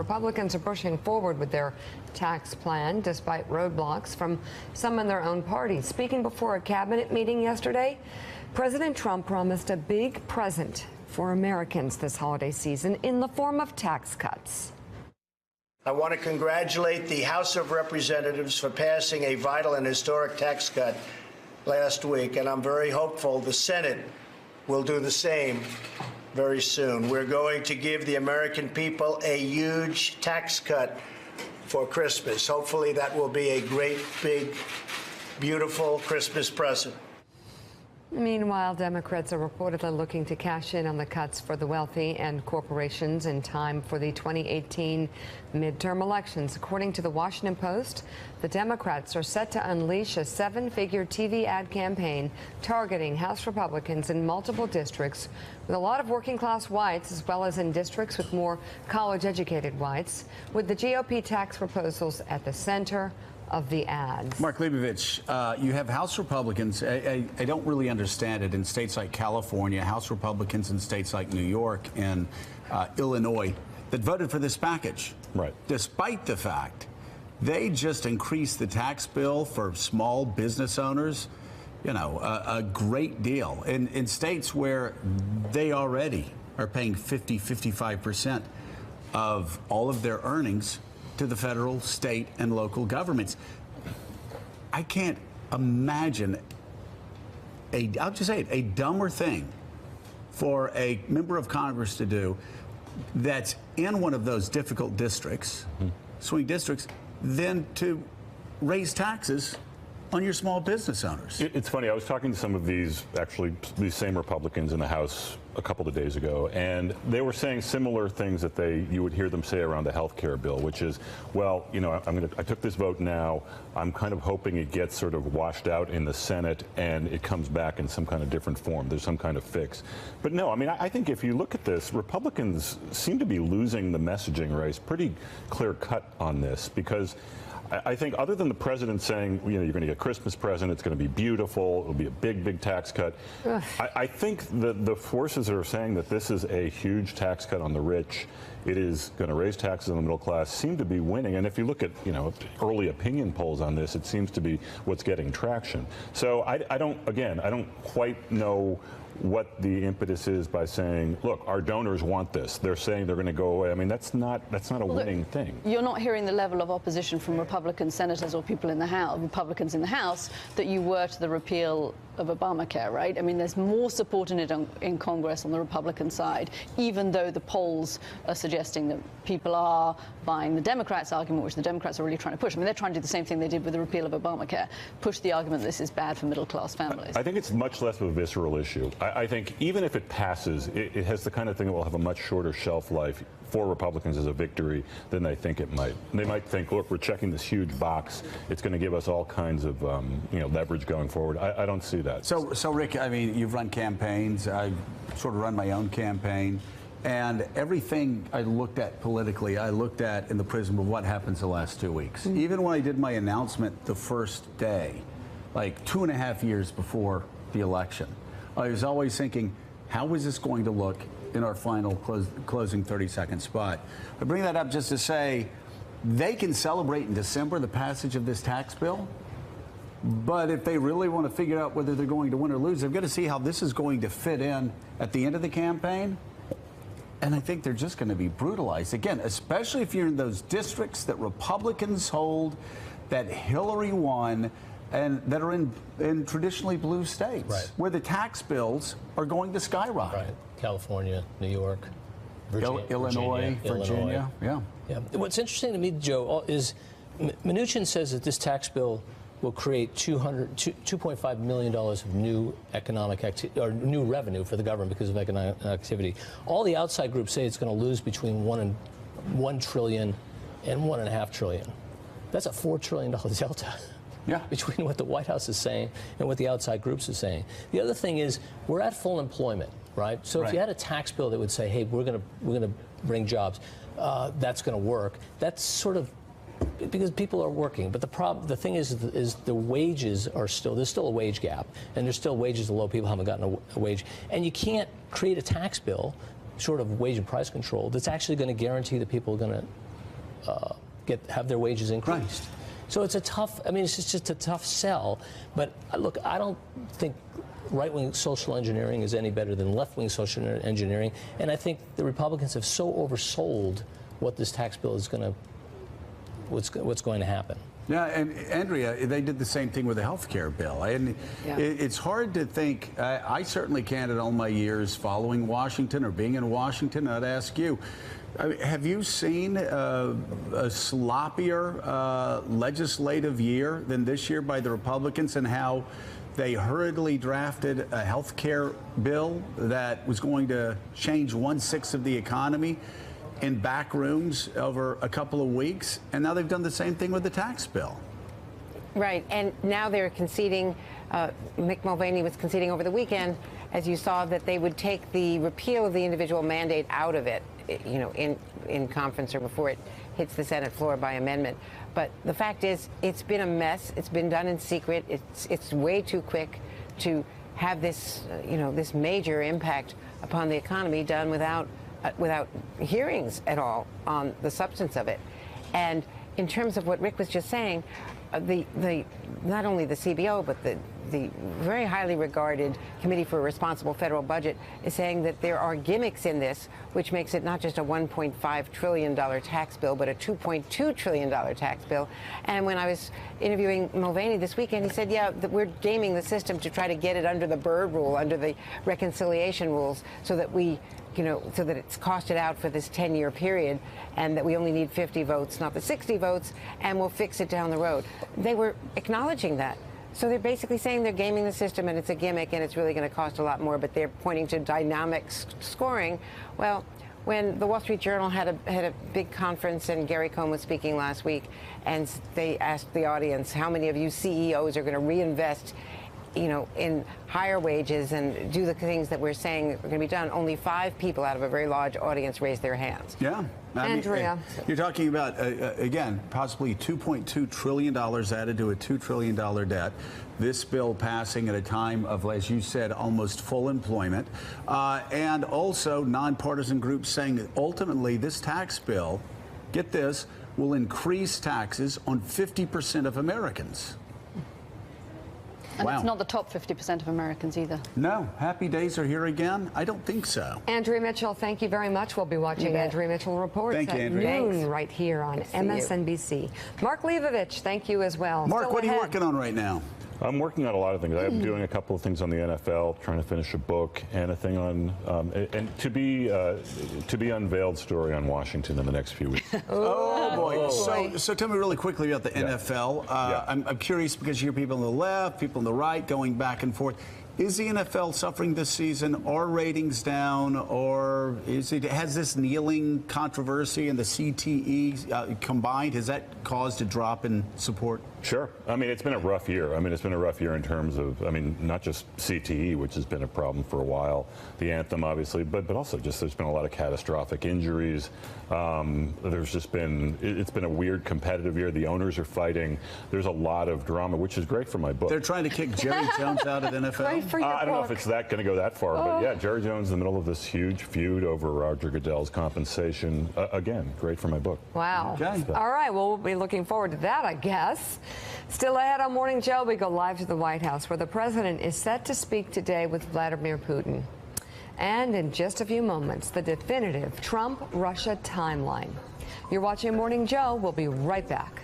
Republicans are pushing forward with their tax plan despite roadblocks from some in their own party. Speaking before a cabinet meeting yesterday, President Trump promised a big present for Americans this holiday season in the form of tax cuts. I want to congratulate the House of Representatives for passing a vital and historic tax cut last week, and I'm very hopeful the Senate will do the same very soon. We're going to give the American people a huge tax cut for Christmas. Hopefully that will be a great, big, beautiful Christmas present. Meanwhile, Democrats are reportedly looking to cash in on the cuts for the wealthy and corporations in time for the 2018 midterm elections. According to the Washington Post, the Democrats are set to unleash a seven-figure TV ad campaign targeting House Republicans in multiple districts with a lot of working-class whites, as well as in districts with more college-educated whites, with the GOP tax proposals at the center of the ads. Mark Leibovich, you have House Republicans. I don't really understand it in states like California, House Republicans in states like New York and Illinois that voted for this package. Right. Despite the fact they just increased the tax bill for small business owners, you know, a great deal. In states where they already are paying 55% of all of their earnings to the federal, state, and local governments. I can't imagine I'll just say it, a dumber thing for a member of Congress to do that's in one of those difficult districts, swing districts, than to raise taxes on your small business owners. It's funny, I was talking to some of these same Republicans in the House a couple of days ago, and they were saying similar things that you would hear them say around the health care bill, which is, well, you know, I took this vote now, I'm kind of hoping it gets sort of washed out in the Senate and it comes back in some kind of different form. There's some kind of fix. But no, I mean, I think if you look at this, Republicans seem to be losing the messaging race pretty clear cut on this, because I think other than the president saying, you know, you're going to get a Christmas present, it's going to be beautiful, it'll be a big, big tax cut. I think the forces that are saying that this is a huge tax cut on the rich, it is going to raise taxes on the middle class, seem to be winning. And if you look at, you know, early opinion polls on this, it seems to be what's getting traction. So I don't quite know what the impetus is by saying, look, our donors want this. They're saying they're going to go away. I mean, that's not a winning thing. You're not hearing the level of opposition from Republican senators or people in the House, Republicans in the House, that you were to the repeal of Obamacare, right? I mean, there's more support in Congress on the Republican side, even though the polls are suggesting that people are buying the Democrats' argument, which the Democrats are really trying to push. I mean, they're trying to do the same thing they did with the repeal of Obamacare, push the argument that this is bad for middle-class families. I think it's much less of a visceral issue. I think even if it passes, it has the kind of thing that will have a much shorter shelf life for Republicans as a victory than they think it might. They might think, look, we're checking this huge box. It's going to give us all kinds of leverage going forward. I don't see that. So Rick, I mean, you've run campaigns. I've sort of run my own campaign. And everything I looked at politically, I looked at in the prism of what happens the last 2 weeks. Even when I did my announcement the first day, like 2.5 years before the election, I was always thinking, how is this going to look in our final closing 30-second spot? I bring that up just to say they can celebrate in December the passage of this tax bill, but if they really want to figure out whether they're going to win or lose, they've got to see how this is going to fit in at the end of the campaign. And I think they're just going to be brutalized again, especially if you're in those districts that Republicans hold, that Hillary won, and that are in traditionally blue states, right, where the tax bills are going to skyrocket. Right. California, New York, Virginia, Illinois, Virginia. Yeah. What's interesting to me, Joe, is Mnuchin says that this tax bill will create $2.5 million of new economic activity, or new revenue for the government because of economic activity. All the outside groups say it's going to lose between $1 trillion and $1.5 trillion. That's a $4 trillion delta. Yeah. Between what the White House is saying and what the outside groups are saying. The other thing is we're at full employment, right? So if you had a tax bill that would say, hey, we're gonna bring jobs, that's going to work. That's sort of because people are working. But the thing is the wages are there's still a wage gap, and there's still wages low. People haven't gotten a wage, and you can't create a tax bill, short of wage and price control, that's actually going to guarantee that people are going to have their wages increased. So it's a tough. I mean, it's just a tough sell. But look, I don't think right-wing social engineering is any better than left-wing social engineering, and I think the Republicans have so oversold what this tax bill is going to, what's going to happen. Yeah, and Andrea, they did the same thing with the health care bill. And it's hard to think, I certainly can't in all my years following Washington or being in Washington. I'd ask you, have you seen a sloppier legislative year than this year by the Republicans, and how they hurriedly drafted a health care bill that was going to change 1/6 of the economy in back rooms over a couple of weeks, and now they've done the same thing with the tax bill. Right, and now they're conceding, Mick Mulvaney was conceding over the weekend, as you saw, that they would take the repeal of the individual mandate out of it, you know, in conference or before it hits the Senate floor by amendment. But the fact is, it's been a mess. It's been done in secret. It's way too quick to have this, you know, this major impact upon the economy done without hearings at all on the substance of it. And in terms of what Rick was just saying, not only the CBO, but the very highly regarded Committee for a Responsible Federal Budget is saying that there are gimmicks in this, which makes it not just a $1.5 trillion tax bill, but a $2.2 trillion tax bill. And when I was interviewing Mulvaney this weekend, he said, yeah, that we're gaming the system to try to get it under the Byrd rule, under the reconciliation rules, so that we, you know, so that it's costed out for this 10-year period, and that we only need 50 votes, not the 60 votes, and we'll fix it down the road. They were acknowledging that. So they're basically saying they're gaming the system and it's a gimmick and it's really going to cost a lot more, but they're pointing to dynamic scoring. Well, when the Wall Street Journal had a big conference and Gary Cohn was speaking last week, and they asked the audience, how many of you CEOs are going to reinvest, you know, in higher wages and do the things that we're saying are going to be done? Only 5 people out of a very large audience raised their hands. Yeah. Andrea. You're talking about, again, possibly $2.2 trillion added to a $2 trillion debt. This bill passing at a time of, as you said, almost full employment. And also nonpartisan groups saying that ultimately this tax bill, get this, will increase taxes on 50% of Americans. And Wow. it's not the top 50% of Americans either. No, happy days are here again? I don't think so. Andrea Mitchell, thank you very much. We'll be watching Andrea Mitchell Reports Thank you, at Andrea. noon Thanks. right here on Good to see you. MSNBC. Mark Leibovich, thank you as well. Mark, Still what are you ahead. working on right now? I'm working on a lot of things. I'm doing a couple of things on the NFL, trying to finish a book, and a thing on and to be unveiled story on Washington in the next few weeks. Oh boy! So tell me really quickly about the NFL. I'm curious because you hear people on the left, people on the right going back and forth. Is the NFL suffering this season? Are ratings down, or has this kneeling controversy and the CTE combined? Has that caused a drop in support? Sure. I mean, it's been a rough year. I mean, it's been a rough year in terms of, I mean, not just CTE, which has been a problem for a while, the anthem, obviously, but also just there's been a lot of catastrophic injuries. There's just been, it's been a weird competitive year. The owners are fighting. There's a lot of drama, which is great for my book. They're trying to kick Jerry Jones out of the NFL? Great for your I don't know if book. it's going to go that far, but yeah, Jerry Jones in the middle of this huge feud over Roger Goodell's compensation. Again, great for my book. Wow. Okay. All right, well, we'll be looking forward to that, I guess. Still ahead on Morning Joe, we go live to the White House, where the president is set to speak today with Vladimir Putin. And in just a few moments, the definitive Trump-Russia timeline. You're watching Morning Joe. We'll be right back.